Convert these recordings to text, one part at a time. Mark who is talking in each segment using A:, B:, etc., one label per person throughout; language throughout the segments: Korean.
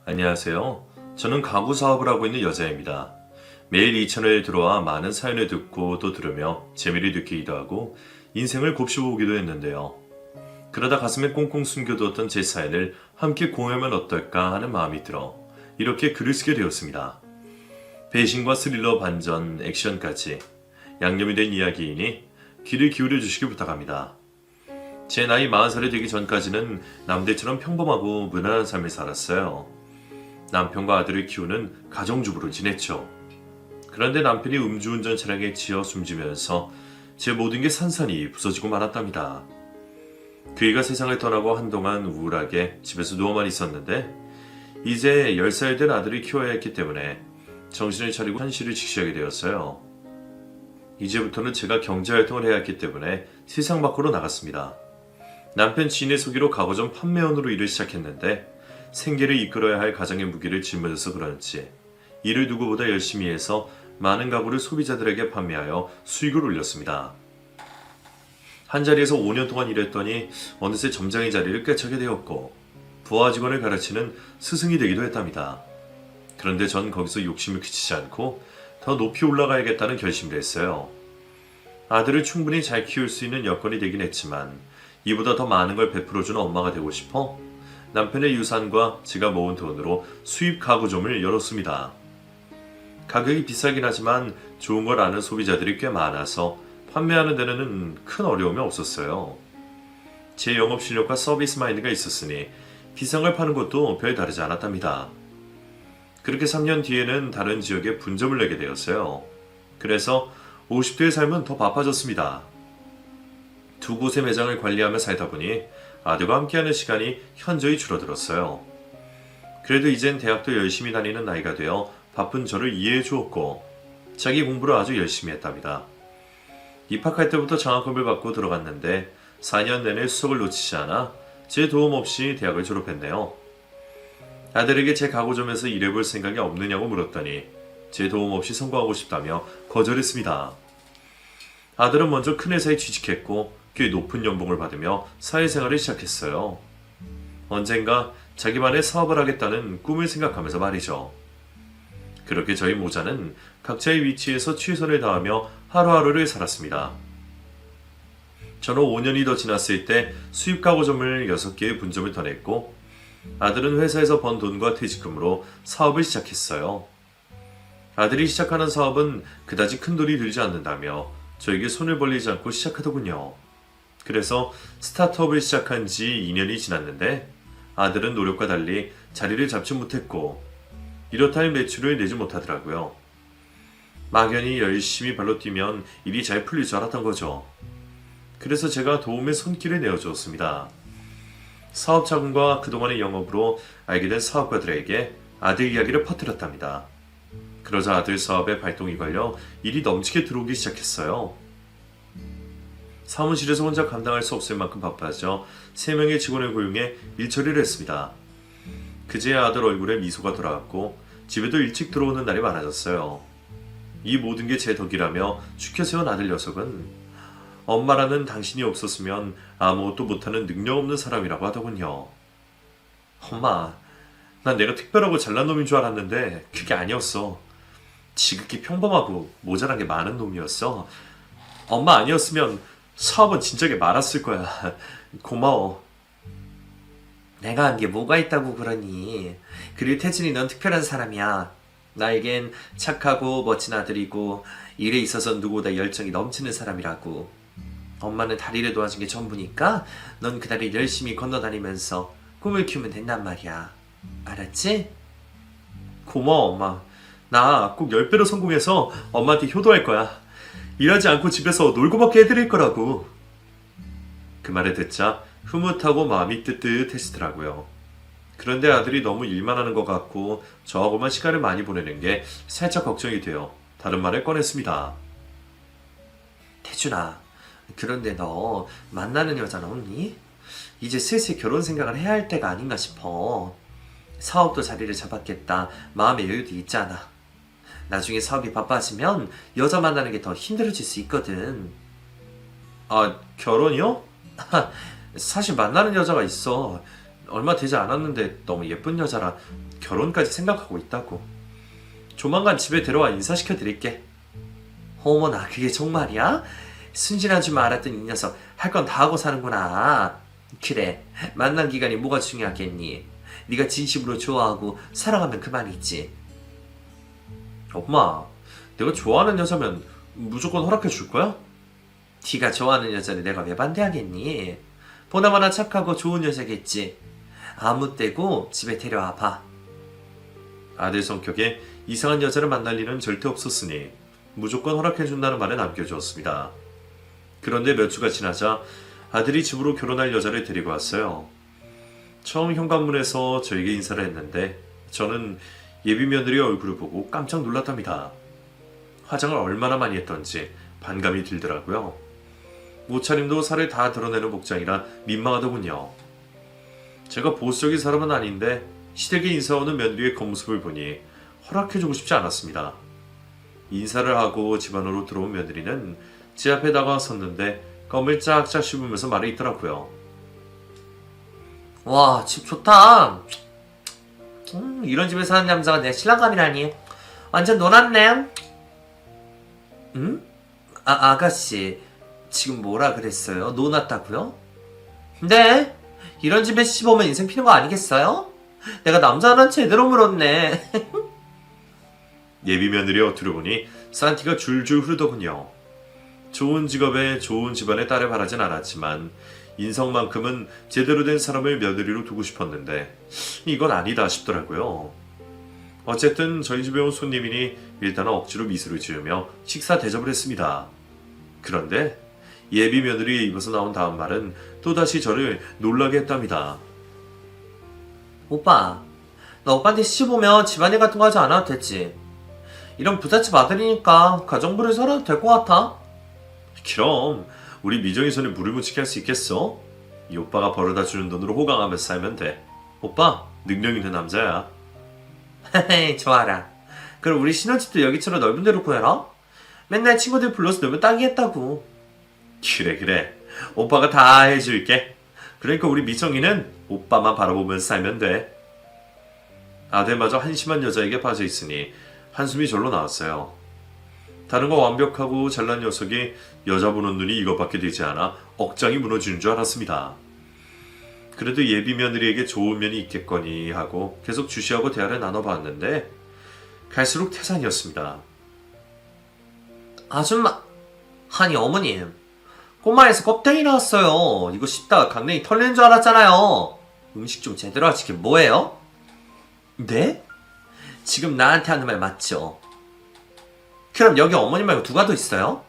A: 안녕하세요. 저는 가구 사업을 하고 있는 여자입니다. 매일 이 채널에 들어와 많은 사연을 듣고 또 들으며 재미를 느끼기도 하고 인생을 곱씹어보기도 했는데요. 그러다 가슴에 꽁꽁 숨겨두었던 제 사연을 함께 공유하면 어떨까 하는 마음이 들어 이렇게 글을 쓰게 되었습니다. 배신과 스릴러 반전, 액션까지 양념이 된 이야기이니 귀를 기울여 주시기 부탁합니다. 제 나이 40살이 되기 전까지는 남들처럼 평범하고 무난한 삶을 살았어요. 남편과 아들을 키우는 가정주부로 지냈죠. 그런데 남편이 음주운전 차량에 치여 숨지면서 제 모든 게 산산이 부서지고 말았답니다. 그이가 세상을 떠나고 한동안 우울하게 집에서 누워만 있었는데 이제 10살 된 아들을 키워야 했기 때문에 정신을 차리고 현실을 직시하게 되었어요. 이제부터는 제가 경제활동을 해야 했기 때문에 세상 밖으로 나갔습니다. 남편 지인의 소개로 가구점 판매원으로 일을 시작했는데 생계를 이끌어야 할 가정의 무게를 짊어져서 그런지 일을 누구보다 열심히 해서 많은 가구를 소비자들에게 판매하여 수익을 올렸습니다. 한 자리에서 5년 동안 일했더니 어느새 점장의 자리를 꿰차게 되었고 부하 직원을 가르치는 스승이 되기도 했답니다. 그런데 전 거기서 욕심을 그치지 않고 더 높이 올라가야겠다는 결심을 했어요. 아들을 충분히 잘 키울 수 있는 여건이 되긴 했지만 이보다 더 많은 걸 베풀어주는 엄마가 되고 싶어 남편의 유산과 제가 모은 돈으로 수입 가구점을 열었습니다. 가격이 비싸긴 하지만 좋은 걸 아는 소비자들이 꽤 많아서 판매하는 데는 큰 어려움이 없었어요. 제 영업 실력과 서비스 마인드가 있었으니 비싼 걸 파는 것도 별 다르지 않았답니다. 그렇게 3년 뒤에는 다른 지역에 분점을 내게 되었어요. 그래서 50대의 삶은 더 바빠졌습니다. 두 곳의 매장을 관리하며 살다 보니 아들과 함께하는 시간이 현저히 줄어들었어요. 그래도 이젠 대학도 열심히 다니는 나이가 되어 바쁜 저를 이해해 주었고 자기 공부를 아주 열심히 했답니다. 입학할 때부터 장학금을 받고 들어갔는데 4년 내내 수석을 놓치지 않아 제 도움 없이 대학을 졸업했네요. 아들에게 제 가구점에서 일해볼 생각이 없느냐고 물었더니 제 도움 없이 성공하고 싶다며 거절했습니다. 아들은 먼저 큰 회사에 취직했고 꽤 높은 연봉을 받으며 사회생활을 시작했어요. 언젠가 자기만의 사업을 하겠다는 꿈을 생각하면서 말이죠. 그렇게 저희 모자는 각자의 위치에서 최선을 다하며 하루하루를 살았습니다. 저는 5년이 더 지났을 때 수입 가구점을 6개의 분점을 더 냈고 아들은 회사에서 번 돈과 퇴직금으로 사업을 시작했어요. 아들이 시작하는 사업은 그다지 큰 돈이 들지 않는다며 저에게 손을 벌리지 않고 시작하더군요. 그래서 스타트업을 시작한 지 2년이 지났는데 아들은 노력과 달리 자리를 잡지 못했고 이렇다 할 매출을 내지 못하더라고요. 막연히 열심히 발로 뛰면 일이 잘 풀릴 줄 알았던 거죠. 그래서 제가 도움의 손길을 내어주었습니다. 사업 자금과 그동안의 영업으로 알게 된 사업가들에게 아들 이야기를 퍼뜨렸답니다. 그러자 아들 사업에 발동이 걸려 일이 넘치게 들어오기 시작했어요. 사무실에서 혼자 감당할 수 없을 만큼 바빠져 3명의 직원을 고용해 일처리를 했습니다. 그제야 아들 얼굴에 미소가 돌아왔고 집에도 일찍 들어오는 날이 많아졌어요. 이 모든 게 제 덕이라며 축혀세운 아들 녀석은 엄마라는 당신이 없었으면 아무것도 못하는 능력 없는 사람이라고 하더군요. 엄마, 난 내가 특별하고 잘난 놈인 줄 알았는데 그게 아니었어. 지극히 평범하고 모자란 게 많은 놈이었어. 엄마 아니었으면 사업은 진작에 말았을 거야. 고마워.
B: 내가 한 게 뭐가 있다고 그러니. 그리고 태진이 넌 특별한 사람이야. 나에겐 착하고 멋진 아들이고 일에 있어서 누구보다 열정이 넘치는 사람이라고. 엄마는 다리를 도와준 게 전부니까 넌 그 다리를 열심히 건너다니면서 꿈을 키우면 된단 말이야. 알았지?
A: 고마워 엄마. 나 꼭 10배로 성공해서 엄마한테 효도할 거야. 일하지 않고 집에서 놀고밖에 해드릴 거라고. 그 말을 듣자 흐뭇하고 마음이 뜨뜻해지더라고요. 그런데 아들이 너무 일만 하는 것 같고 저하고만 시간을 많이 보내는 게 살짝 걱정이 되어 다른 말을 꺼냈습니다.
B: 태준아, 그런데 너 만나는 여자는 없니? 이제 슬슬 결혼 생각을 해야 할 때가 아닌가 싶어. 사업도 자리를 잡았겠다. 마음의 여유도 있잖아. 나중에 사업이 바빠지면 여자 만나는 게 더 힘들어질 수 있거든.
A: 아, 결혼이요?
B: 사실 만나는 여자가 있어. 얼마 되지 않았는데 너무 예쁜 여자라 결혼까지 생각하고 있다고. 조만간 집에 데려와 인사시켜 드릴게. 어머나, 그게 정말이야? 순진한 줄 알았던 이 녀석 할 건 다 하고 사는구나. 그래, 만난 기간이 뭐가 중요하겠니? 네가 진심으로 좋아하고 사랑하면 그만이지. 엄마, 내가 좋아하는 여자면 무조건 허락해 줄 거야? 네가 좋아하는 여자를 내가 왜 반대하겠니? 보나마나 착하고 좋은 여자겠지. 아무 때고 집에 데려와 봐. 아들 성격에 이상한 여자를 만날 일은 절대 없었으니 무조건 허락해준다는 말에 남겨주었습니다. 그런데 몇 주가 지나자 아들이 집으로 결혼할 여자를 데리고 왔어요. 처음 현관문에서 저에게 인사를 했는데 저는 예비 며느리 얼굴을 보고 깜짝 놀랐답니다. 화장을 얼마나 많이 했던지 반감이 들더라고요. 옷차림도 살을 다 드러내는 복장이라 민망하더군요. 제가 보수적인 사람은 아닌데 시댁에 인사오는 며느리의 겉모습을 보니 허락해주고 싶지 않았습니다. 인사를 하고 집 안으로 들어온 며느리는 제 앞에 다가섰는데 껌을 짝짝 씹으면서 말해 있더라고요. 와, 집 좋다. 이런 집에 사는 남자가 내 신랑감이라니. 완전 놀았네. 응? 아가씨, 지금 뭐라 그랬어요? 노났다고요? 네, 이런 집에 시집 오면 인생 피는 거 아니겠어요? 내가 남자 하나 제대로 물었네. 예비 며느리가 들어보니 산티가 줄줄 흐르더군요. 좋은 직업에 좋은 집안의 딸을 바라진 않았지만 인성만큼은 제대로 된 사람을 며느리로 두고 싶었는데 이건 아니다 싶더라고요. 어쨌든 저희 집에 온 손님이니 일단은 억지로 미소를 지으며 식사 대접을 했습니다. 그런데 예비 며느리의 입에서 나온 다음 말은 또다시 저를 놀라게 했답니다. 오빠, 나 오빠한테 시집 오면 집안일 같은 거 하지 않아도 됐지? 이런 부잣집 아들이니까 가정부를 살아도 될 것 같아. 그럼 우리 미정이 손에 물을 묻히게 할 수 있겠어? 이 오빠가 벌어다 주는 돈으로 호강하면서 살면 돼. 오빠, 능력 있는 남자야. 헤헤, 좋아라. 그럼 우리 신혼집도 여기처럼 넓은 데로 구해라. 맨날 친구들 불러서 놀면 딱이겠다고. 그래. 오빠가 다 해줄게. 그러니까 우리 미정이는 오빠만 바라보면서 살면 돼. 아들마저 한심한 여자에게 빠져있으니 한숨이 절로 나왔어요. 다른 거 완벽하고 잘난 녀석이 여자 보는 눈이 이것밖에 되지 않아 억장이 무너지는 줄 알았습니다. 그래도 예비 며느리에게 좋은 면이 있겠거니 하고 계속 주시하고 대화를 나눠봤는데 갈수록 태산이었습니다. 아줌마, 아니 어머님, 꼬마에서 껍데기 나왔어요. 이거 씹다가 강냉이 털리는 줄 알았잖아요. 음식 좀 제대로 하시게 뭐예요? 네? 지금 나한테 하는 말 맞죠? 그럼 여기 어머니 말고 누가 더 있어요?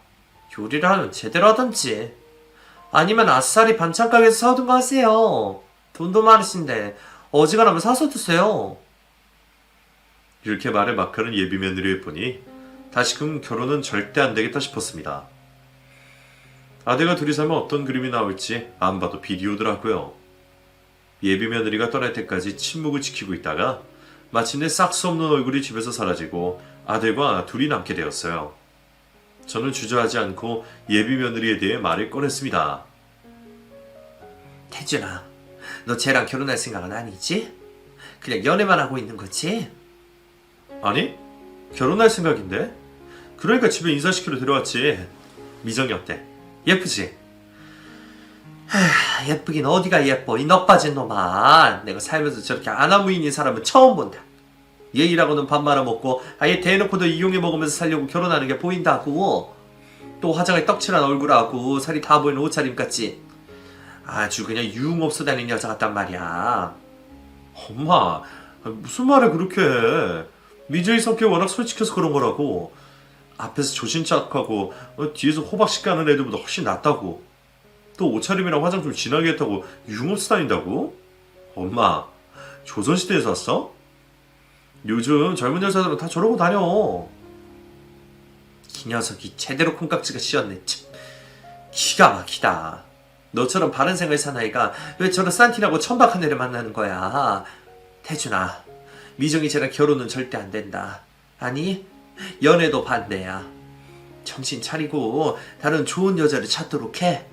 B: 요리를 하면 제대로 하던지 아니면 아싸리 반찬 가게에서 사오든가 하세요. 돈도 많으신데 어지간하면 사서 드세요. 이렇게 말을 막 하는 예비 며느리를 보니 다시금 결혼은 절대 안 되겠다 싶었습니다. 아들과 둘이 살면 어떤 그림이 나올지 안 봐도 비디오더라고요. 예비 며느리가 떠날 때까지 침묵을 지키고 있다가 마침내 싹 수 없는 얼굴이 집에서 사라지고 아들과 둘이 남게 되었어요. 저는 주저하지 않고 예비 며느리에 대해 말을 꺼냈습니다. 태준아, 너 쟤랑 결혼할 생각은 아니지? 그냥 연애만 하고 있는 거지? 아니, 결혼할 생각인데? 그러니까 집에 인사시키러 데려왔지. 미정이 어때? 예쁘지? 예쁘긴 어디가 예뻐, 이 넉빠진 놈아. 내가 살면서 저렇게 아나무인인 사람은 처음 본다. 예의라고는 밥 말아먹고 아예 대놓고도 이용해 먹으면서 살려고 결혼하는 게 보인다고. 또 화장에 떡칠한 얼굴하고 살이 다 보이는 옷차림같이 아주 그냥 유흥업소 다니는 여자 같단 말이야. 엄마, 무슨 말을 그렇게 해. 미주의 성격이 워낙 솔직해서 그런 거라고. 앞에서 조신착하고 뒤에서 호박식 가는 애들보다 훨씬 낫다고. 또 옷차림이랑 화장 좀 진하게 했다고 유흥업소 다닌다고? 엄마, 조선시대에서 왔어? 요즘 젊은 여자들은 다 저러고 다녀. 이 녀석이 제대로 콩깍지가 씌었네. 참, 기가 막히다. 너처럼 바른 생활 사나이가 왜 저런 산티라고 천박한 애를 만나는 거야. 태준아, 미정이 쟤랑 결혼은 절대 안 된다. 아니, 연애도 반대야. 정신 차리고 다른 좋은 여자를 찾도록 해.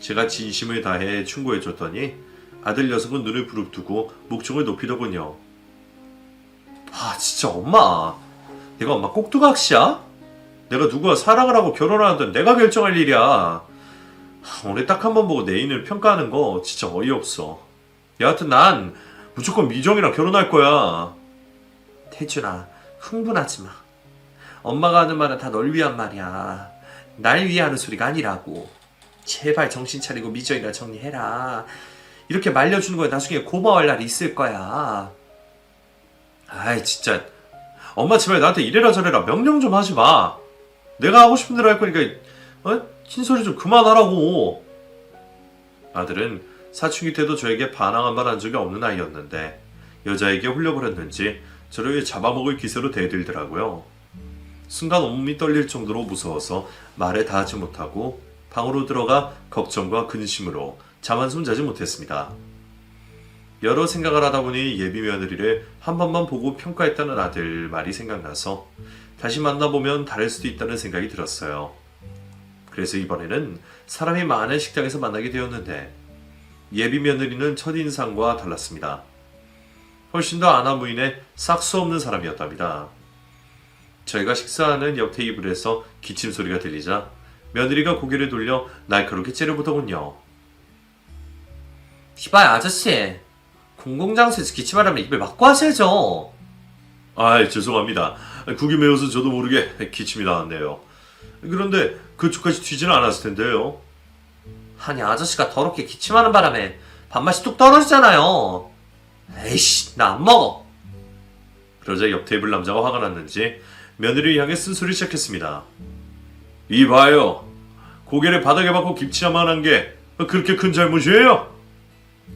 B: 제가 진심을 다해 충고해줬더니
A: 아들 녀석은 눈을 부릅뜨고 목청을 높이더군요.
B: 아 진짜 엄마, 내가 엄마 꼭두각시야? 내가 누구와 사랑을 하고 결혼을 하든 내가 결정할 일이야.
A: 오늘 딱 한 번 보고 내 인을 평가하는 거 진짜 어이없어. 여하튼 난 무조건 미정이랑 결혼할 거야.
B: 태준아, 흥분하지 마. 엄마가 하는 말은 다 널 위한 말이야. 날 위해 하는 소리가 아니라고. 제발 정신 차리고 미정이랑 정리해라. 이렇게 말려주는 거에 나중에 고마워할 날이 있을 거야.
A: 아이 진짜 엄마 제발 나한테 이래라 저래라 명령 좀 하지 마. 내가 하고 싶은 대로 할 거니까 흰소리 좀 그만하라고. 아들은 사춘기 때도 저에게 반항 한 번 한 적이 없는 아이였는데 여자에게 홀려버렸는지 저를 잡아먹을 기세로 대들더라고요. 순간 온몸이 떨릴 정도로 무서워서 말에 닿지 못하고 방으로 들어가 걱정과 근심으로 잠 한숨 자지 못했습니다. 여러 생각을 하다 보니 예비 며느리를 한 번만 보고 평가했다는 아들 말이 생각나서 다시 만나보면 다를 수도 있다는 생각이 들었어요. 그래서 이번에는 사람이 많은 식당에서 만나게 되었는데 예비 며느리는 첫인상과 달랐습니다. 훨씬 더 아나무인의 싹수 없는 사람이었답니다. 저희가 식사하는 옆 테이블에서 기침 소리가 들리자 며느리가 고개를 돌려 날카롭게 째려보더군요.
B: 이봐요 아저씨, 공공장소에서 기침하려면 입을 막고 하셔야죠.
A: 아이 죄송합니다. 국이 매워서 저도 모르게 기침이 나왔네요. 그런데 그쪽까지 튀지는 않았을 텐데요.
B: 아니 아저씨가 더럽게 기침하는 바람에 밥맛이 뚝 떨어지잖아요. 에이씨, 나 안 먹어.
A: 그러자 옆 테이블 남자가 화가 났는지 며느리를 향해 쓴소리 시작했습니다. 이봐요. 고개를 바닥에 박고 기침만 한 게 그렇게 큰 잘못이에요?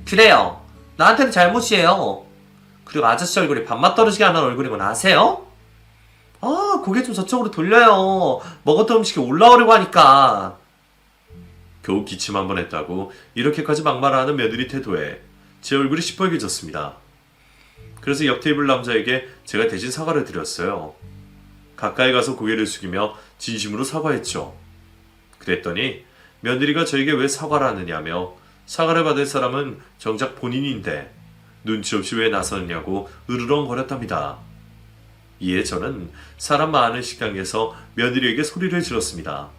B: 그래요, 나한테는 잘못이에요. 그리고 아저씨 얼굴이 밥맛 떨어지게 하는 얼굴인 건 아세요? 아, 고개 좀 저쪽으로 돌려요. 먹었던 음식이 올라오려고 하니까.
A: 겨우 기침 한 번 했다고 이렇게까지 막말하는 며느리 태도에 제 얼굴이 시뻘개졌습니다. 그래서 옆 테이블 남자에게 제가 대신 사과를 드렸어요. 가까이 가서 고개를 숙이며 진심으로 사과했죠. 그랬더니 며느리가 저에게 왜 사과를 하느냐며 사과를 받을 사람은 정작 본인인데 눈치 없이 왜 나섰냐고 으르렁거렸답니다. 이에 저는 사람 많은 식당에서 며느리에게 소리를 질렀습니다.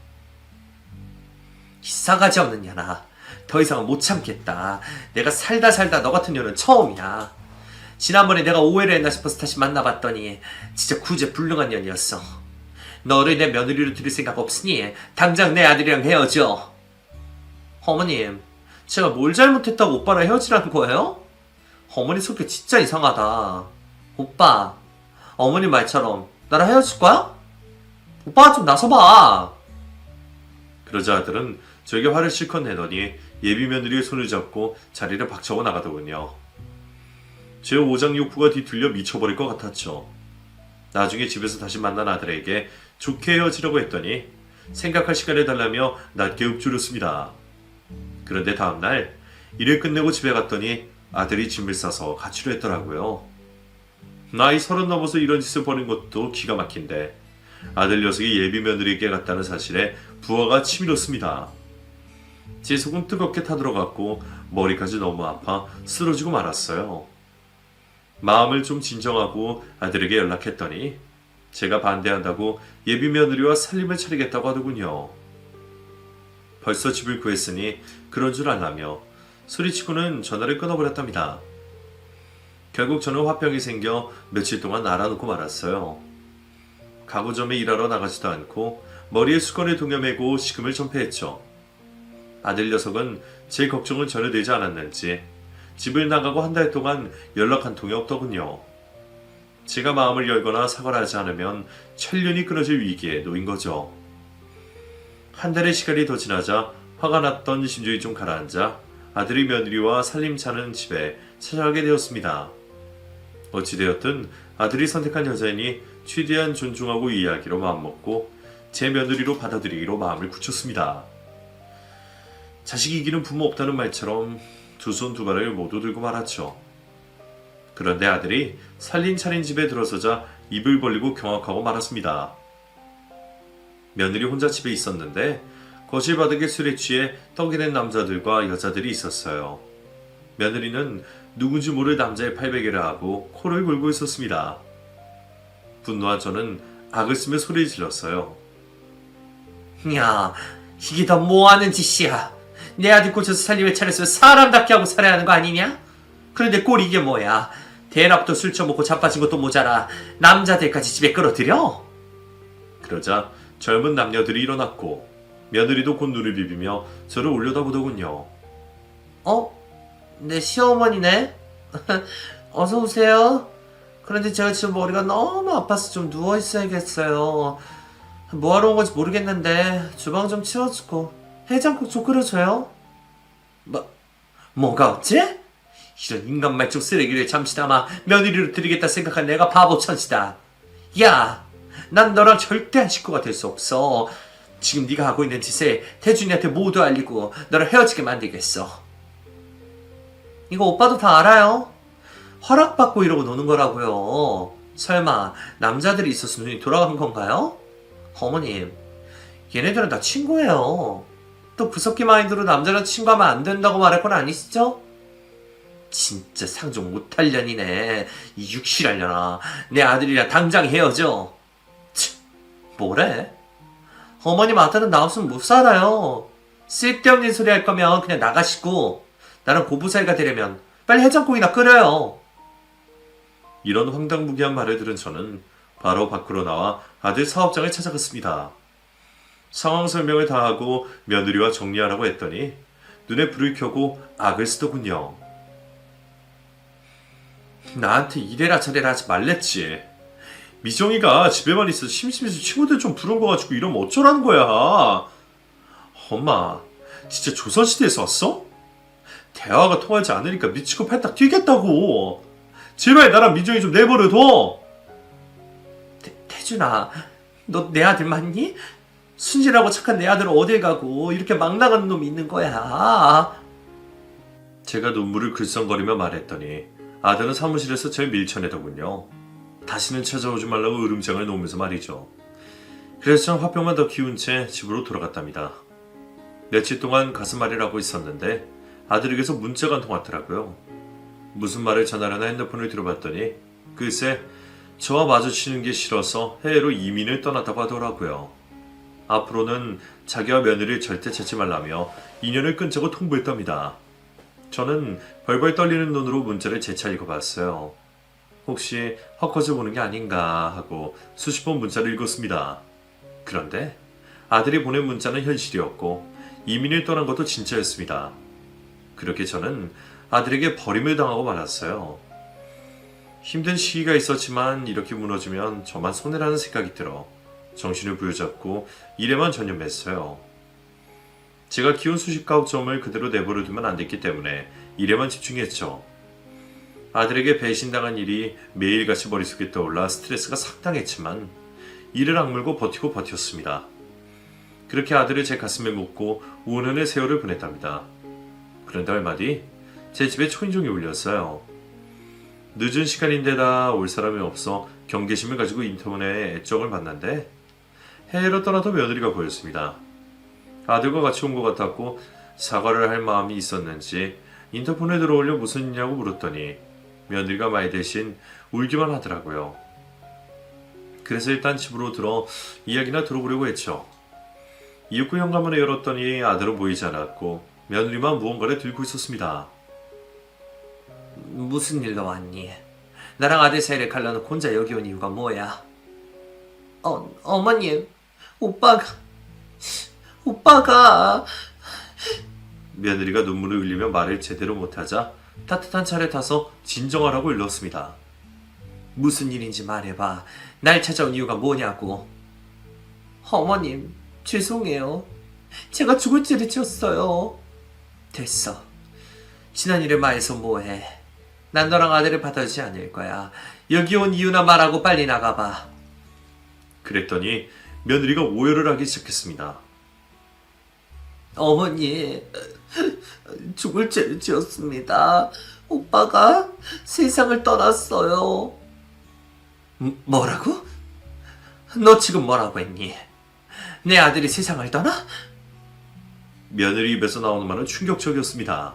B: 이 싸가지 없는 년아, 더 이상은 못 참겠다. 내가 살다 너 같은 년은 처음이야. 지난번에 내가 오해를 했나 싶어서 다시 만나봤더니 진짜 구제불능한 년이었어. 너를 내 며느리로 들일 생각 없으니 당장 내 아들이랑 헤어져. 어머님, 제가 뭘 잘못했다고 오빠랑 헤어지라는 거예요? 어머니 성격 진짜 이상하다. 오빠, 어머니 말처럼 나랑 헤어질 거야? 오빠가 좀 나서봐.
A: 그러자 아들은 저에게 화를 실컷 내더니 예비 며느리의 손을 잡고 자리를 박차고 나가더군요. 제 오장육부가 뒤틀려 미쳐버릴 것 같았죠. 나중에 집에서 다시 만난 아들에게 좋게 헤어지려고 했더니 생각할 시간을 달라며 낮게 읊조렸습니다. 그런데 다음날 일을 끝내고 집에 갔더니 아들이 짐을 싸서 가출을 했더라고요. 나이 30 넘어서 이런 짓을 벌인 것도 기가 막힌데 아들 녀석이 예비 며느리에게 갔다는 사실에 부하가 치밀었습니다. 제 속은 뜨겁게 타들어갔고 머리까지 너무 아파 쓰러지고 말았어요. 마음을 좀 진정하고 아들에게 연락했더니 제가 반대한다고 예비 며느리와 살림을 차리겠다고 하더군요. 벌써 집을 구했으니 그런 줄 알라며 소리치고는 전화를 끊어버렸답니다. 결국 저는 화병이 생겨 며칠 동안 알아놓고 말았어요. 가구점에 일하러 나가지도 않고 머리에 수건을 동여매고 식음을 전폐했죠. 아들 녀석은 제 걱정을 전혀 내지 않았는지 집을 나가고 한 달 동안 연락 한 통이 없더군요. 제가 마음을 열거나 사과를 하지 않으면 천년이 끊어질 위기에 놓인 거죠. 한 달의 시간이 더 지나자 화가 났던 심정이 좀 가라앉아 아들이 며느리와 살림 차는 집에 찾아가게 되었습니다. 어찌되었든 아들이 선택한 여자이니 최대한 존중하고 이해하기로 마음먹고 제 며느리로 받아들이기로 마음을 굳혔습니다. 자식 이기는 부모 없다는 말처럼 두 손 두 발을 모두 들고 말았죠. 그런데 아들이 살림 차린 집에 들어서자 입을 벌리고 경악하고 말았습니다. 며느리 혼자 집에 있었는데 거실 바닥에 술에 취해 떡이 된 남자들과 여자들이 있었어요. 며느리는 누군지 모를 남자의 팔베개를 하고 코를 골고 있었습니다. 분노한 저는 악을 쓰며 소리 질렀어요.
B: 야, 이게 다 뭐하는 짓이야? 내 아들 꽂혀서 살림을 차렸으면 사람답게 하고 살아야 하는 거 아니냐? 그런데 꼴 이게 뭐야? 대낮부터 술 처먹고 자빠진 것도 모자라 남자들까지 집에 끌어들여?
A: 그러자 젊은 남녀들이 일어났고 며느리도 곧 눈을 비비며 저를 올려다보더군요.
B: 내 시어머니네? 어서 오세요. 그런데 제가 지금 머리가 너무 아파서 좀 누워있어야겠어요. 뭐하러 온 건지 모르겠는데 주방 좀 치워주고 해장국 좀 끓여줘요. 뭐가 어째? 이런 인간 말종 쓰레기를 잠시나마 며느리로 드리겠다 생각한 내가 바보 천지다. 야, 난 너랑 절대 한 식구가 될 수 없어. 지금 네가 하고 있는 짓을 태준이한테 모두 알리고 너랑 헤어지게 만들겠어. 이거 오빠도 다 알아요. 허락받고 이러고 노는 거라고요. 설마 남자들이 있어서 눈이 돌아간 건가요? 어머님, 얘네들은 다 친구예요. 또 구석기 마인드로 남자랑 친구하면 안 된다고 말할 건 아니시죠? 진짜 상종 못할년이네. 이 육실하려나. 내 아들이랑 당장 헤어져. 뭐래? 어머님 아들은 나 없으면 못 살아요. 쓸데없는 소리 할 거면 그냥 나가시고 나랑 고부 사이가 되려면 빨리 해장국이나 끓여요.
A: 이런 황당무계한 말을 들은 저는 바로 밖으로 나와 아들 사업장을 찾아갔습니다. 상황 설명을 다 하고 며느리와 정리하라고 했더니 눈에 불을 켜고 악을 쓰더군요. 나한테 이래라 저래라 하지 말랬지. 미정이가 집에만 있어서 심심해서 친구들 좀 부른 거 가지고 이러면 어쩌라는 거야. 엄마, 진짜 조선시대에서 왔어? 대화가 통하지 않으니까 미치고 팔딱 뛰겠다고. 제발 나랑 미정이 좀 내버려둬.
B: 태준아, 너 내 아들 맞니? 순진하고 착한 내 아들은 어딜 가고 이렇게 막 나가는 놈이 있는 거야.
A: 제가 눈물을 글썽거리며 말했더니 아들은 사무실에서 절 밀쳐내더군요. 다시는 찾아오지 말라고 으름장을 놓으면서 말이죠. 그래서 전 화병만 더 키운 채 집으로 돌아갔답니다. 며칠 동안 가슴앓이를 하고 있었는데 아들에게서 문자가 한 통 왔더라고요. 무슨 말을 전하려나 핸드폰을 들어봤더니 글쎄 저와 마주치는 게 싫어서 해외로 이민을 떠났다고 하더라고요. 앞으로는 자기와 며느리를 절대 찾지 말라며 인연을 끊자고 통보했답니다. 저는 벌벌 떨리는 눈으로 문자를 재차 읽어봤어요. 혹시 헛것을 보는 게 아닌가 하고 수십 번 문자를 읽었습니다. 그런데 아들이 보낸 문자는 현실이었고 이민을 떠난 것도 진짜였습니다. 그렇게 저는 아들에게 버림을 당하고 말았어요. 힘든 시기가 있었지만 이렇게 무너지면 저만 손해라는 생각이 들어 정신을 부여잡고 일에만 전념했어요. 제가 키운 수십 가구점을 그대로 내버려두면 안 됐기 때문에 일에만 집중했죠. 아들에게 배신당한 일이 매일같이 머릿속에 떠올라 스트레스가 상당했지만 이를 악물고 버티고 버텼습니다. 그렇게 아들을 제 가슴에 묻고 5년의 세월을 보냈답니다. 그런데 얼마 뒤 제 집에 초인종이 울렸어요. 늦은 시간인데다 올 사람이 없어 경계심을 가지고 인터넷에 애정을 봤는데 해외로 떠나던 며느리가 보였습니다. 아들과 같이 온 것 같았고 사과를 할 마음이 있었는지 인터폰에 들어올려 무슨 일이냐고 물었더니 며느리가 말 대신 울기만 하더라고요. 그래서 일단 집으로 들어 이야기나 들어보려고 했죠. 이윽고 현관문을 열었더니 아들은 보이지 않았고 며느리만 무언가를 들고 있었습니다.
B: 무슨 일로 왔니? 나랑 아들 사이를 갈라놓고 혼자 여기 온 이유가 뭐야? 어머님, 오빠가
A: 며느리가 눈물을 흘리며 말을 제대로 못하자 따뜻한 차를 타서 진정하라고 일렀습니다.
B: 무슨 일인지 말해봐. 날 찾아온 이유가 뭐냐고. 어머님, 죄송해요. 제가 죽을 죄를 지었어요. 됐어. 지난 일을 마해서 뭐해. 난 너랑 아들을 받아주지 않을 거야. 여기 온 이유나 말하고 빨리 나가봐.
A: 그랬더니 며느리가 오열을 하기 시작했습니다.
B: 어머니, 죽을 죄를 지었습니다. 오빠가 세상을 떠났어요. 뭐라고? 너 지금 뭐라고 했니? 내 아들이 세상을 떠나?
A: 며느리 입에서 나오는 말은 충격적이었습니다.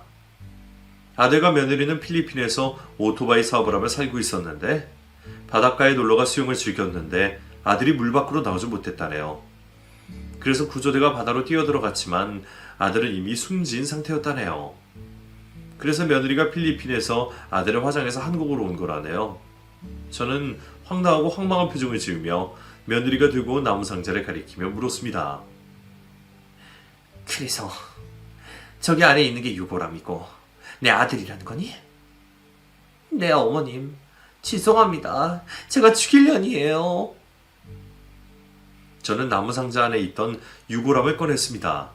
A: 아들과 며느리는 필리핀에서 오토바이 사업을 하며 살고 있었는데 바닷가에 놀러가 수영을 즐겼는데 아들이 물 밖으로 나오지 못했다네요. 그래서 구조대가 바다로 뛰어들어갔지만 아들은 이미 숨진 상태였다네요. 그래서 며느리가 필리핀에서 아들을 화장해서 한국으로 온 거라네요. 저는 황당하고 황망한 표정을 지으며 며느리가 들고 온 나무 상자를 가리키며 물었습니다.
B: 그래서 저기 안에 있는 게 유골함이고 내 아들이라는 거니? 네, 어머님. 죄송합니다. 제가 죽일년이에요.
A: 저는 나무 상자 안에 있던 유골함을 꺼냈습니다.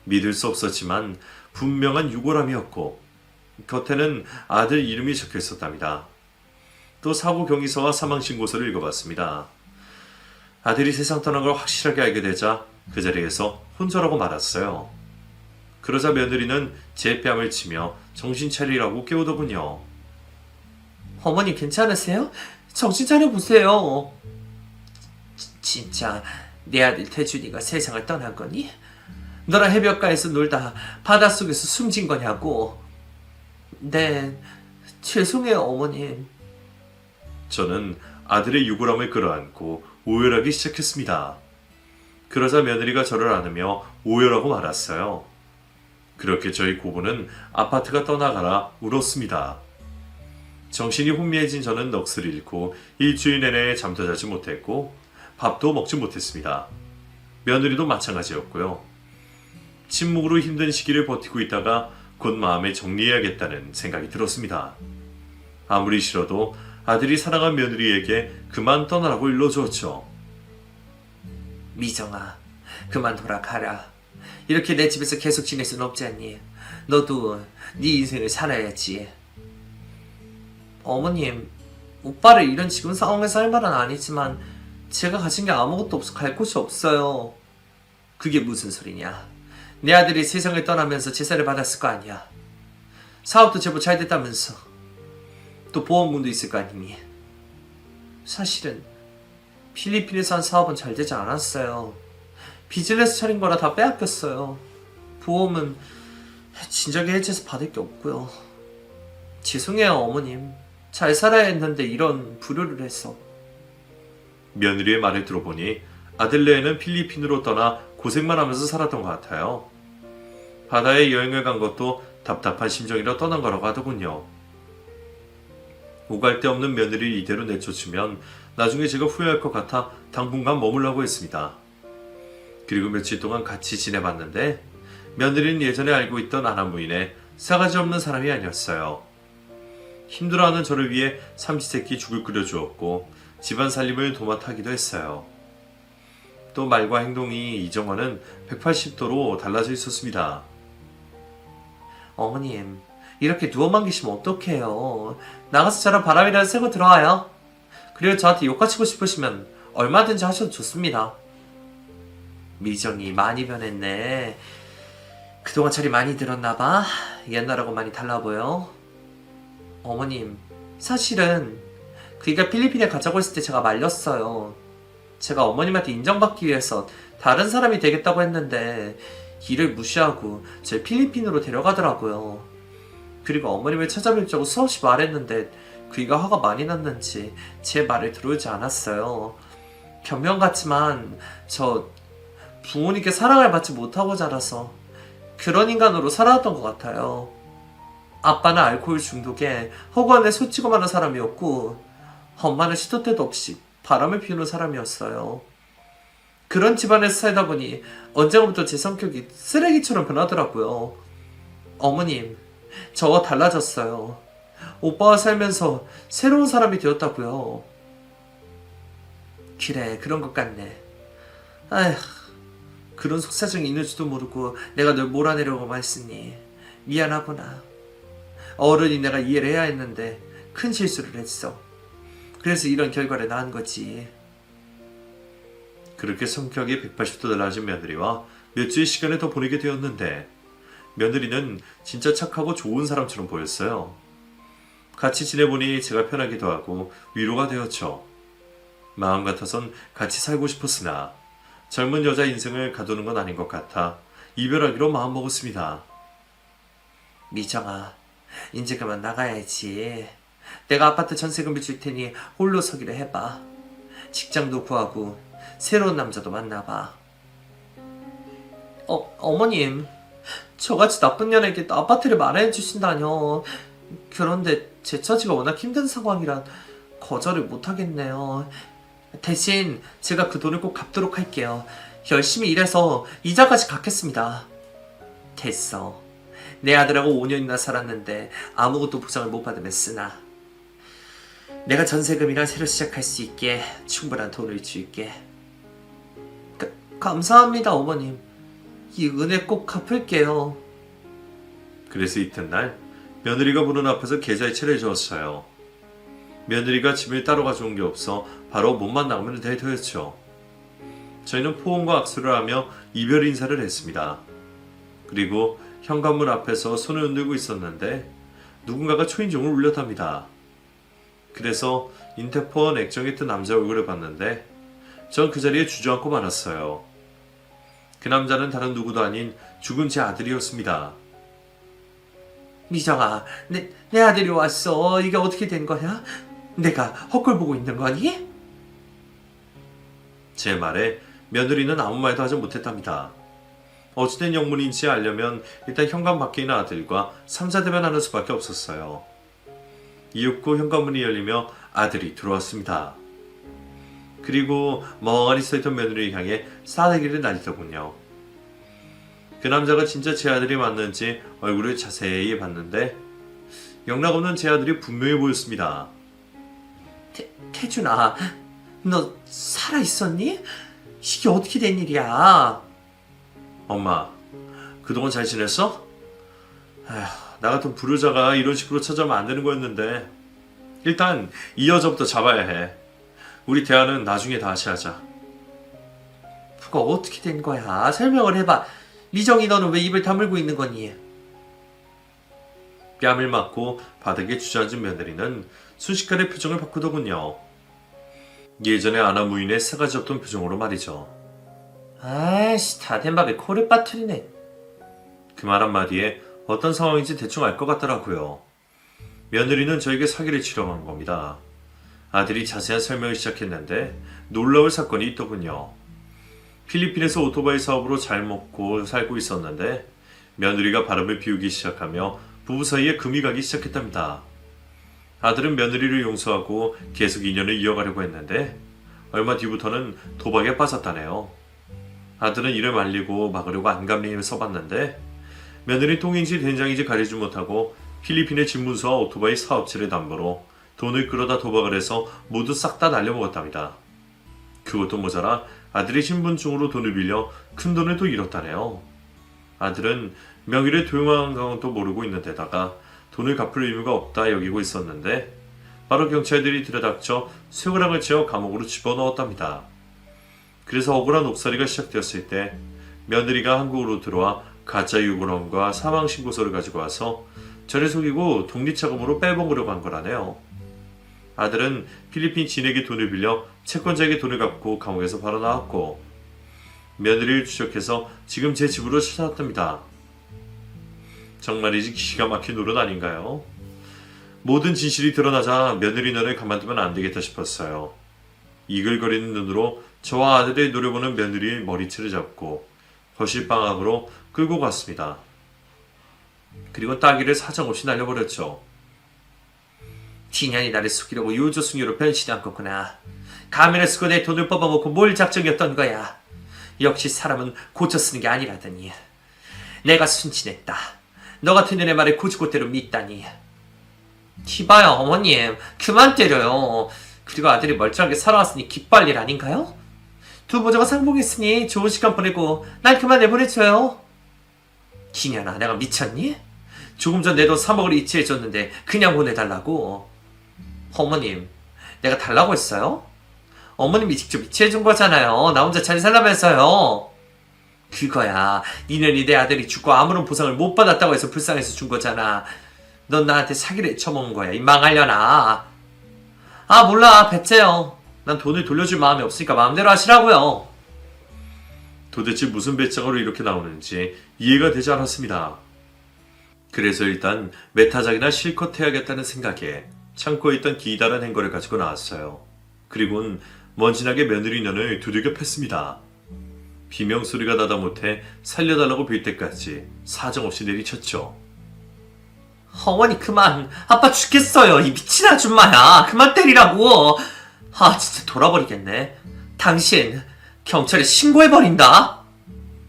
A: 믿을 수 없었지만 분명한 유골함이었고 겉에는 아들 이름이 적혀 있었답니다. 또 사고 경위서와 사망 신고서를 읽어봤습니다. 아들이 세상 떠난 걸 확실하게 알게 되자 그 자리에서 혼절하고 말았어요. 그러자 며느리는 제 뺨을 치며 정신 차리라고 깨우더군요.
B: 어머니 괜찮으세요? 정신 차려보세요. 진짜 내 아들 태준이가 세상을 떠난 거니? 너랑 해변가에서 놀다 바닷속에서 숨진 거냐고. 네, 죄송해요 어머님.
A: 저는 아들의 유골함을 끌어안고 오열하기 시작했습니다. 그러자 며느리가 저를 안으며 오열하고 말았어요. 그렇게 저희 고부는 아파트가 떠나가라 울었습니다. 정신이 혼미해진 저는 넋을 잃고 일주일 내내 잠도 자지 못했고 밥도 먹지 못했습니다. 며느리도 마찬가지였고요. 침묵으로 힘든 시기를 버티고 있다가 곧 마음에 정리해야겠다는 생각이 들었습니다. 아무리 싫어도 아들이 사랑한 며느리에게 그만 떠나라고 일러주었죠.
B: 미정아, 그만 돌아가라. 이렇게 내 집에서 계속 지낼 순 없지 않니? 너도 네 인생을 살아야지. 어머님, 오빠를 이런 지금 상황에서 할 말은 아니지만 제가 가진 게 아무것도 없어 갈 곳이 없어요. 그게 무슨 소리냐? 내 아들이 세상을 떠나면서 제사를 받았을 거 아니야. 사업도 제법 잘 됐다면서. 또 보험금도 있을 거 아니니. 사실은 필리핀에서 한 사업은 잘 되지 않았어요. 비즈니스 차린 거라 다 빼앗겼어요. 보험은 진작에 해지해서 받을 게 없고요. 죄송해요 어머님. 잘 살아야 했는데 이런 불효를 해서.
A: 며느리의 말을 들어보니 아들네는 필리핀으로 떠나 고생만 하면서 살았던 것 같아요. 바다에 여행을 간 것도 답답한 심정이라 떠난 거라고 하더군요. 오갈 데 없는 며느리를 이대로 내쫓으면 나중에 제가 후회할 것 같아 당분간 머물라고 했습니다. 그리고 며칠 동안 같이 지내봤는데 며느리는 예전에 알고 있던 아나무인의 싸가지 없는 사람이 아니었어요. 힘들어하는 저를 위해 삼시세끼 죽을 끓여주었고 집안 살림을 도맡아하기도 했어요. 또 말과 행동이 이정화는 180도로 달라져 있었습니다.
B: 어머님, 이렇게 누워만 계시면 어떡해요. 나가서 저랑 바람이라도 쐬고 들어와요. 그리고 저한테 욕하시고 싶으시면 얼마든지 하셔도 좋습니다. 미정이 많이 변했네. 그동안 철이 많이 들었나봐. 옛날하고 많이 달라 보여. 어머님, 사실은 그이가 필리핀에 가자고 했을 때 제가 말렸어요. 제가 어머님한테 인정받기 위해서 다른 사람이 되겠다고 했는데 일을 무시하고 절 필리핀으로 데려가더라고요. 그리고 어머님을 찾아뵙자고 수없이 말했는데 그이가 화가 많이 났는지 제 말을 들어오지 않았어요. 변명 같지만 저 부모님께 사랑을 받지 못하고 자라서 그런 인간으로 살아왔던 것 같아요. 아빠는 알코올 중독에 허구한에 소치고 마는 사람이었고 엄마는 시도 때도 없이 바람을 피우는 사람이었어요. 그런 집안에서 살다 보니 언젠가부터 제 성격이 쓰레기처럼 변하더라고요. 어머님, 저와 달라졌어요. 오빠와 살면서 새로운 사람이 되었다고요. 그래, 그런 것 같네. 아휴, 그런 속사정이 있는지도 모르고 내가 널 몰아내려고 했으니 미안하구나. 어른이 내가 이해를 해야 했는데 큰 실수를 했어. 그래서 이런 결과를 낳은 거지.
A: 그렇게 성격이 180도 달라진 며느리와 몇 주의 시간을 더 보내게 되었는데 며느리는 진짜 착하고 좋은 사람처럼 보였어요. 같이 지내보니 제가 편하기도 하고 위로가 되었죠. 마음 같아선 같이 살고 싶었으나 젊은 여자 인생을 가두는 건 아닌 것 같아 이별하기로 마음먹었습니다.
B: 미정아, 이제 그만 나가야지. 내가 아파트 전세금을 줄 테니 홀로 서기로 해봐. 직장도 구하고 새로운 남자도 만나봐. 어머님, 저같이 나쁜 년에게 아파트를 마련해 주신다뇨. 그런데 제 처지가 워낙 힘든 상황이라 거절을 못하겠네요. 대신 제가 그 돈을 꼭 갚도록 할게요. 열심히 일해서 이자까지 갚겠습니다. 됐어. 내 아들하고 5년이나 살았는데 아무것도 보상을 못 받으면 쓰나. 내가 전세금이랑 새로 시작할 수 있게 충분한 돈을 줄게. 감사합니다, 어머님. 이 은혜 꼭 갚을게요.
A: 그래서 이튿날 며느리가 보는 앞에서 계좌에 차려주었어요. 며느리가 집을 따로 가져온 게 없어 바로 몸만 나오면 되였죠. 저희는 포옹과 악수를 하며 이별 인사를 했습니다. 그리고 현관문 앞에서 손을 흔들고 있었는데 누군가가 초인종을 울렸답니다. 그래서 인터폰 액정에 뜬 남자 얼굴을 봤는데 전 그 자리에 주저앉고 말았어요. 그 남자는 다른 누구도 아닌 죽은 제 아들이었습니다.
B: 미정아, 내 아들이 왔어. 이게 어떻게 된 거야? 내가 헛걸 보고 있는 거니?
A: 제 말에 며느리는 아무 말도 하지 못했답니다. 어찌된 영문인지 알려면 일단 현관 밖에 있는 아들과 3사대면하는 수밖에 없었어요. 이윽고 현관문이 열리며 아들이 들어왔습니다. 그리고 멍하니 서있던 며느리를 향해 싸대기를 날리더군요. 그 남자가 진짜 제 아들이 맞는지 얼굴을 자세히 봤는데 영락없는 제 아들이 분명해 보였습니다.
B: 태준아, 너 살아있었니? 이게 어떻게 된 일이야?
A: 엄마, 그동안 잘 지냈어? 아휴, 나 같은 불효자가 이런 식으로 찾아오면 안 되는 거였는데 일단 이 여자부터 잡아야 해. 우리 대화는 나중에 다시 하자.
B: 그거 어떻게 된 거야? 설명을 해봐. 미정이 너는 왜 입을 다물고 있는 거니?
A: 뺨을 맞고 바닥에 주저앉은 며느리는 순식간에 표정을 바꾸더군요. 예전에 아나 무인의 싸가지 없던 표정으로 말이죠.
B: 아이씨, 다 된 밥에 코를 빠뜨리네.
A: 그 말 한마디에 어떤 상황인지 대충 알 것 같더라고요. 며느리는 저에게 사기를 치려고 한 겁니다. 아들이 자세한 설명을 시작했는데 놀라울 사건이 있더군요. 필리핀에서 오토바이 사업으로 잘 먹고 살고 있었는데 며느리가 바람을 피우기 시작하며 부부 사이에 금이 가기 시작했답니다. 아들은 며느리를 용서하고 계속 인연을 이어가려고 했는데 얼마 뒤부터는 도박에 빠졌다네요. 아들은 이를 말리고 막으려고 안간힘을 써봤는데 며느리 똥인지 된장인지 가리지 못하고 필리핀의 집문서와 오토바이 사업체를 담보로 돈을 끌어다 도박을 해서 모두 싹 다 날려먹었답니다. 그것도 모자라 아들이 신분증으로 돈을 빌려 큰 돈을 또 잃었다네요. 아들은 명의를 도용한 것도 모르고 있는 데다가 돈을 갚을 의무가 없다 여기고 있었는데 바로 경찰들이 들여닥쳐 쇠고랑을 채워 감옥으로 집어넣었답니다. 그래서 억울한 옥살이가 시작되었을 때 며느리가 한국으로 들어와 가짜 유골원과 사망신고서를 가지고 와서 저를 속이고 독립자금으로 빼먹으려고 한 거라네요. 아들은 필리핀 진에게 돈을 빌려 채권자에게 돈을 갚고 감옥에서 바로 나왔고 며느리를 추적해서 지금 제 집으로 찾아왔답니다. 정말이지 기가 막힌 노릇 아닌가요? 모든 진실이 드러나자 며느리 너를 가만두면 안 되겠다 싶었어요. 이글거리는 눈으로 저와 아들을 노려보는 며느리의 머리채를 잡고 거실 방학으로 끌고 갔습니다. 그리고 따귀를 사정없이 날려버렸죠.
B: 디년이 나를 속이려고 요조숙녀로 변신한 거구나. 가면을 쓰고 내 돈을 뽑아먹고 뭘 작정이었던 거야. 역시 사람은 고쳐 쓰는 게 아니라더니. 내가 순진했다. 너 같은 년의 말을 고지고대로 믿다니. 이봐요, 어머님. 그만 때려요. 그리고 아들이 멀쩡하게 살아왔으니 기뻐할 일 아닌가요? 두 보자가 상봉했으니 좋은 시간 보내고 날 그만 내보내줘요. 기년아, 내가 미쳤니? 조금 전 내 돈 3억을 이체해줬는데 그냥 보내달라고. 어머님, 내가 달라고 했어요? 어머님이 직접 이체해준 거잖아요. 나 혼자 잘 살라면서요. 그거야. 니년이 내 아들이 죽고 아무런 보상을 못 받았다고 해서 불쌍해서 준 거잖아. 넌 나한테 사기를 쳐먹은 거야. 이 망하려나. 아, 몰라. 배째요. 난 돈을 돌려줄 마음이 없으니까 마음대로 하시라고요.
A: 도대체 무슨 배짱으로 이렇게 나오는지 이해가 되지 않았습니다. 그래서 일단 메타작이나 실컷 해야겠다는 생각에 창고에 있던 기다란 행거를 가지고 나왔어요. 그리고는 먼지나게 며느리 년을 두들겨 팼습니다. 비명소리가 나다 못해 살려달라고 빌 때까지 사정없이 내리쳤죠.
B: 어머니 그만. 아빠 죽겠어요. 이 미친 아줌마야. 그만 때리라고. 아 진짜 돌아버리겠네. 당신 경찰에 신고해버린다.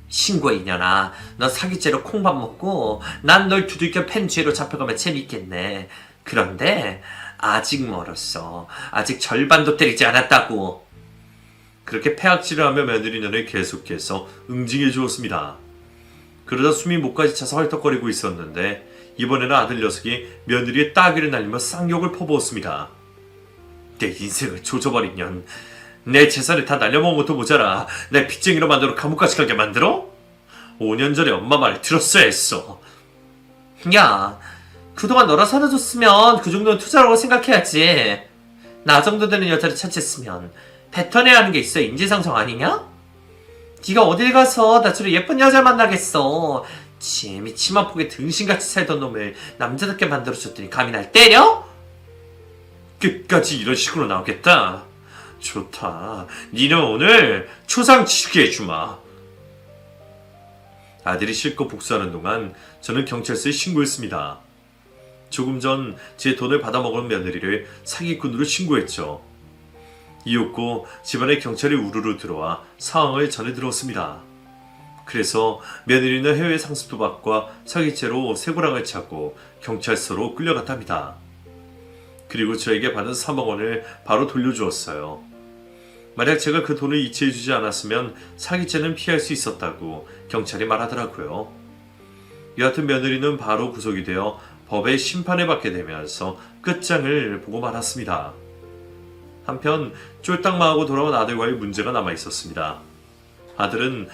B: 신고해 이년아. 너 사기죄로 콩밥 먹고 난 널 두들겨 팬 죄로 잡혀가면 재밌겠네. 그런데 아직 멀었어. 아직 절반도 때리지 않았다고.
A: 그렇게 폐악질을 하며 며느리년을 계속해서 응징해 주었습니다. 그러다 숨이 목까지 차서 헐떡거리고 있었는데 이번에는 아들 녀석이 며느리의 따귀를 날리며 쌍욕을 퍼부었습니다.
B: 내 인생을 조져버린 년. 내 재산을 다 날려먹은 것도 모자라 내 빚쟁이로 만들어 감옥까지 가게 만들어?
A: 5년 전에 엄마 말을 들었어야 했어.
B: 야, 그동안 너랑 살아줬으면 그 정도는 투자라고 생각해야지. 나 정도 되는 여자를 찾았으면 뱉어내야 하는 게 있어. 인지상정 아니냐? 네가 어딜 가서 나처럼 예쁜 여자 만나겠어. 지미 치마폭에 등신같이 살던 놈을 남자답게 만들어줬더니 감히 날 때려?
A: 끝까지 이런 식으로 나오겠다. 좋다. 니는 오늘 초상 치게 해주마. 아들이 실컷 복수하는 동안 저는 경찰서에 신고했습니다. 조금 전 제 돈을 받아먹은 며느리를 사기꾼으로 신고했죠. 이윽고 집안에 경찰이 우르르 들어와 상황을 전해 들었습니다. 그래서 며느리는 해외 상습 도박과 사기죄로 쇠고랑을 차고 경찰서로 끌려갔답니다. 그리고 저에게 받은 3억 원을 바로 돌려주었어요. 만약 제가 그 돈을 이체해주지 않았으면 사기죄는 피할 수 있었다고 경찰이 말하더라고요. 여하튼 며느리는 바로 구속이 되어 법의 심판을 받게 되면서 끝장을 보고 말았습니다. 한편 쫄딱망하고 돌아온 아들과의 문제가 남아있었습니다. 아들은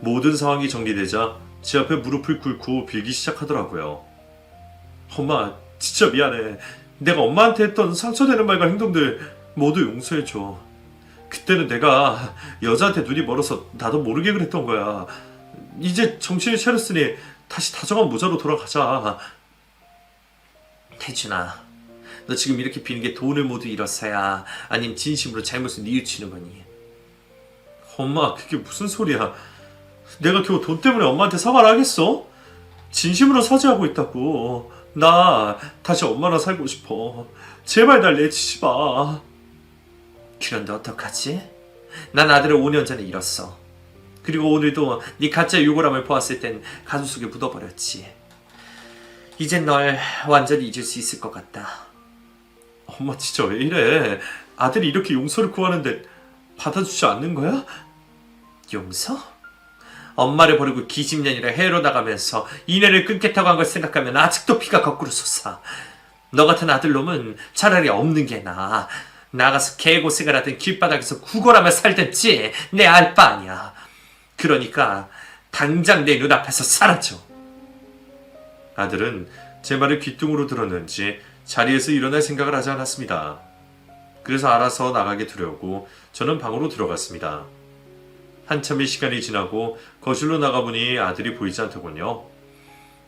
A: 모든 상황이 정리되자 제 앞에 무릎을 꿇고 빌기 시작하더라고요. 엄마 진짜 미안해. 내가 엄마한테 했던 상처되는 말과 행동들 모두 용서해줘. 그때는 내가 여자한테 눈이 멀어서 나도 모르게 그랬던 거야. 이제 정신을 차렸으니 다시 다정한 모자로 돌아가자.
B: 태준아, 너 지금 이렇게 비는 게 돈을 모두 잃었어야 아님 진심으로 잘못을 뉘우치는 거니?
A: 엄마 그게 무슨 소리야. 내가 겨우 돈 때문에 엄마한테 사과를 하겠어? 진심으로 사죄하고 있다고. 나 다시 엄마랑 살고 싶어. 제발 날 내치지 마.
B: 그런데 어떡하지? 난 아들을 5년 전에 잃었어. 그리고 오늘도 네 가짜 유골함을 보았을 땐 가슴 속에 묻어버렸지. 이젠 널 완전히 잊을 수 있을 것 같다.
A: 엄마 진짜 왜 이래. 아들이 이렇게 용서를 구하는데 받아주지 않는 거야?
B: 용서? 엄마를 버리고 기집년이라 해외로 나가면서 인연을 끊겠다고 한 걸 생각하면 아직도 피가 거꾸로 솟아. 너 같은 아들놈은 차라리 없는 게 나아. 나가서 개고생을 하든 길바닥에서 구걸하며 살든지 내 알 바 아니야. 그러니까 당장 내 눈앞에서 사라져.
A: 아들은 제 말을 귓등으로 들었는지 자리에서 일어날 생각을 하지 않았습니다. 그래서 알아서 나가게 두려고 저는 방으로 들어갔습니다. 한참의 시간이 지나고 거실로 나가보니 아들이 보이지 않더군요.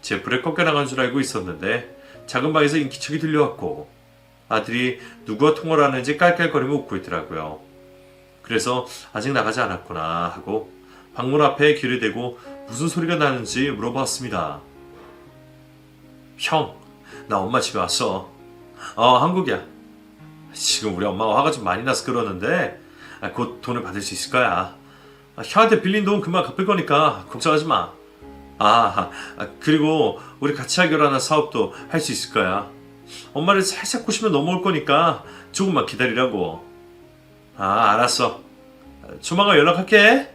A: 제 불에 꺾여나간 줄 알고 있었는데 작은 방에서 인기척이 들려왔고 아들이 누구와 통화를 하는지 깔깔거리며 웃고 있더라고요. 그래서 아직 나가지 않았구나 하고 방문 앞에 귀를 대고 무슨 소리가 나는지 물어봤습니다. 형, 나 엄마 집에 왔어. 한국이야. 지금 우리 엄마가 화가 좀 많이 나서 그러는데 곧 돈을 받을 수 있을 거야. 형한테 빌린 돈 금방 갚을 거니까 걱정하지 마. 그리고 우리 같이 하기로 하는 사업도 할 수 있을 거야. 엄마를 살짝 꼬시면 넘어올 거니까 조금만 기다리라고. 알았어. 조만간 연락할게.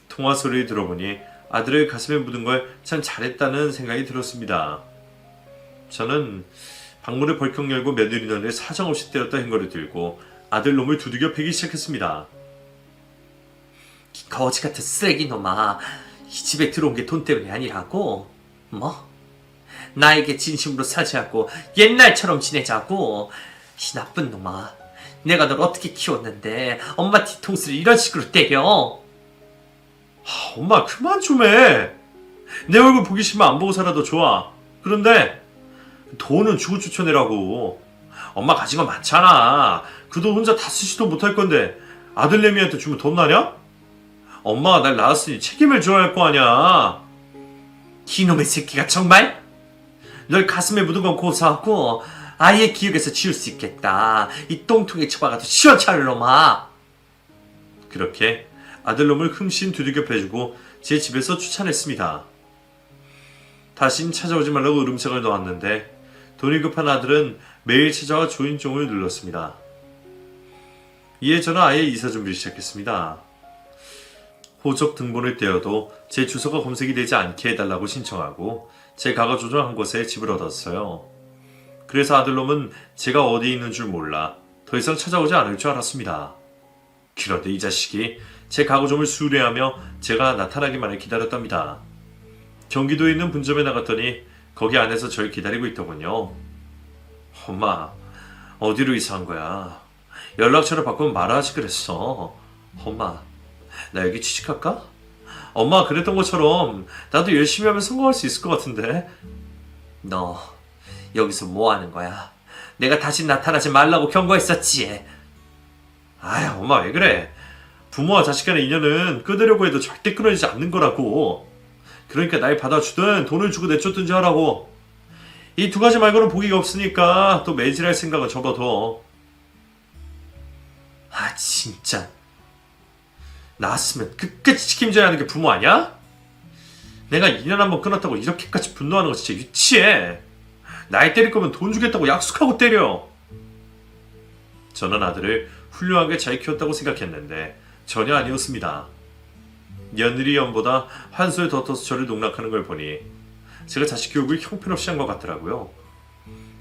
A: 통화 소리를 들어보니 아들을 가슴에 묻은 걸 참 잘했다는 생각이 들었습니다. 저는 방문을 벌컥 열고 며느리 눈을 사정없이 때렸다 행거를 들고 아들 놈을 두들겨 패기 시작했습니다.
B: 거지 같은 쓰레기 놈아. 이 집에 들어온 게 돈 때문이 아니라고? 뭐? 나에게 진심으로 사죄하고 옛날처럼 지내자고? 이 나쁜 놈아. 내가 널 어떻게 키웠는데 엄마 뒤통수를 이런 식으로 때려?
A: 엄마 그만 좀 해. 내 얼굴 보기 싫으면 안 보고 살아도 좋아. 그런데 돈은 주고 추천해라고. 엄마 가진 거 많잖아. 그 돈 혼자 다 쓰지도 못할 건데 아들내미한테 주면 돈 나냐? 엄마가 날 낳았으니 책임을 져야 할 거 아니야.
B: 이놈의 새끼가 정말? 널 가슴에 묻은 건 고사하고 아예 기억에서 지울 수 있겠다. 이 똥통에 처박아도 시원찮을 놈아.
A: 그렇게 아들놈을 흠씬 두들겨 패주고 제 집에서 추천했습니다. 다신 찾아오지 말라고 으름장을 놓았는데 돈이 급한 아들은 매일 찾아와 조인종을 눌렀습니다. 이에 저는 아예 이사 준비를 시작했습니다. 호적 등본을 떼어도 제 주소가 검색이 되지 않게 해달라고 신청하고 제 가가 조정한 곳에 집을 얻었어요. 그래서 아들놈은 제가 어디 있는 줄 몰라 더 이상 찾아오지 않을 줄 알았습니다. 그런데 이 자식이 제 가구점을 수리하며 제가 나타나기만을 기다렸답니다. 경기도에 있는 분점에 나갔더니 거기 안에서 저를 기다리고 있더군요. 엄마, 어디로 이사한 거야? 연락처를 바꾸면 말하지 그랬어. 엄마, 나 여기 취직할까? 엄마 그랬던 것처럼 나도 열심히 하면 성공할 수 있을 것 같은데.
B: 너 여기서 뭐 하는 거야? 내가 다시 나타나지 말라고 경고했었지.
A: 아휴, 엄마 왜 그래? 부모와 자식 간의 인연은 끊으려고 해도 절대 끊어지지 않는 거라고. 그러니까 날 받아주든 돈을 주고 내쫓든지 하라고. 이 두 가지 말고는 보기가 없으니까 또 매질할 생각은 접어둬.
B: 아 진짜.
A: 낳았으면 끝까지 책임져야 하는 게 부모 아니야? 내가 2년 한번 끊었다고 이렇게까지 분노하는 거 진짜 유치해. 날 때릴 거면 돈 주겠다고 약속하고 때려. 저는 아들을 훌륭하게 잘 키웠다고 생각했는데 전혀 아니었습니다. 며느리 연보다 한술 더 터서 저를 농락하는 걸 보니 제가 자식 교육을 형편없이 한 것 같더라고요.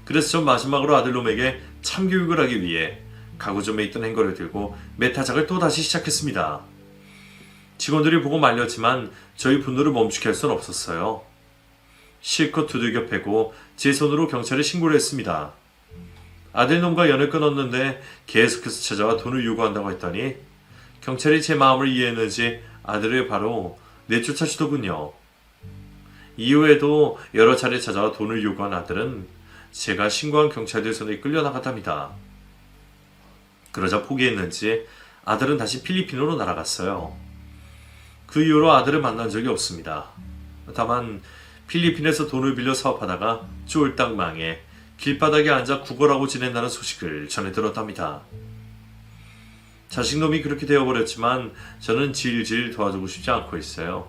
A: 그래서 전 마지막으로 아들놈에게 참교육을 하기 위해 가구점에 있던 행거를 들고 메타작을 또다시 시작했습니다. 직원들이 보고 말렸지만 저희 분노를 멈추게 할 수는 없었어요. 실컷 두들겨 패고 제 손으로 경찰에 신고를 했습니다. 아들놈과 연을 끊었는데 계속해서 찾아와 돈을 요구한다고 했더니 경찰이 제 마음을 이해했는지 아들을 바로 내쫓아주더군요. 이후에도 여러 차례 찾아와 돈을 요구한 아들은 제가 신고한 경찰들 손에 끌려나갔답니다. 그러자 포기했는지 아들은 다시 필리핀으로 날아갔어요. 그 이후로 아들을 만난 적이 없습니다. 다만 필리핀에서 돈을 빌려 사업하다가 쫄딱 망해 길바닥에 앉아 구걸하고 지낸다는 소식을 전해 들었답니다. 자식놈이 그렇게 되어버렸지만 저는 질질 도와주고 싶지 않고 있어요.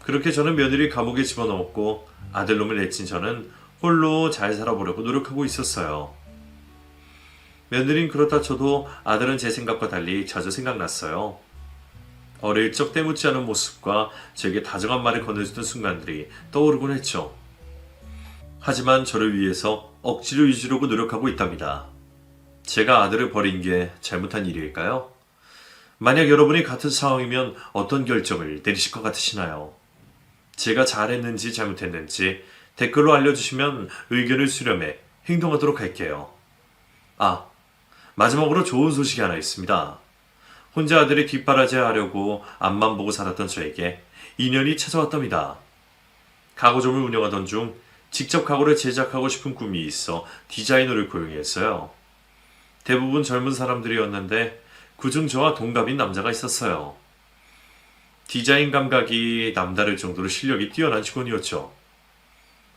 A: 그렇게 저는 며느리 감옥에 집어넣었고 아들놈을 내친 저는 홀로 잘 살아보려고 노력하고 있었어요. 며느린 그렇다 쳐도 아들은 제 생각과 달리 자주 생각났어요. 어릴 적 때묻지 않은 모습과 저에게 다정한 말을 건네주던 순간들이 떠오르곤 했죠. 하지만 저를 위해서 억지로 유지하려고 노력하고 있답니다. 제가 아들을 버린 게 잘못한 일일까요? 만약 여러분이 같은 상황이면 어떤 결정을 내리실 것 같으시나요? 제가 잘했는지 잘못했는지 댓글로 알려주시면 의견을 수렴해 행동하도록 할게요. 아, 마지막으로 좋은 소식이 하나 있습니다. 혼자 아들이 뒷바라지하려고 앞만 보고 살았던 저에게 인연이 찾아왔답니다. 가구점을 운영하던 중 직접 가구를 제작하고 싶은 꿈이 있어 디자이너를 고용했어요. 대부분 젊은 사람들이었는데 그중 저와 동갑인 남자가 있었어요. 디자인 감각이 남다를 정도로 실력이 뛰어난 직원이었죠.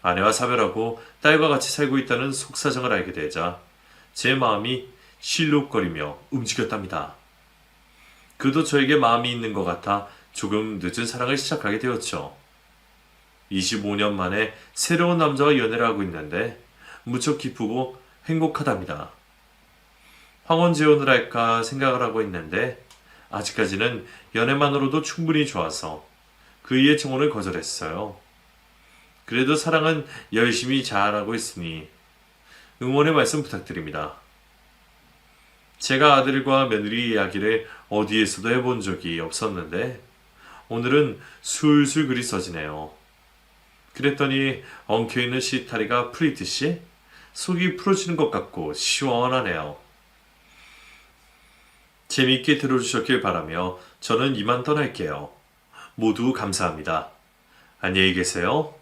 A: 아내와 사별하고 딸과 같이 살고 있다는 속사정을 알게 되자 제 마음이 실룩거리며 움직였답니다. 그도 저에게 마음이 있는 것 같아 조금 늦은 사랑을 시작하게 되었죠. 25년 만에 새로운 남자와 연애를 하고 있는데 무척 기쁘고 행복하답니다. 황혼 재혼을 할까 생각을 하고 있는데 아직까지는 연애만으로도 충분히 좋아서 그이의 청혼을 거절했어요. 그래도 사랑은 열심히 잘하고 있으니 응원의 말씀 부탁드립니다. 제가 아들과 며느리 이야기를 어디에서도 해본 적이 없었는데 오늘은 술술 글이 써지네요. 그랬더니 엉켜있는 시타리가 풀리듯이 속이 풀어지는 것 같고 시원하네요. 재미있게 들어주셨길 바라며 저는 이만 떠날게요. 모두 감사합니다. 안녕히 계세요.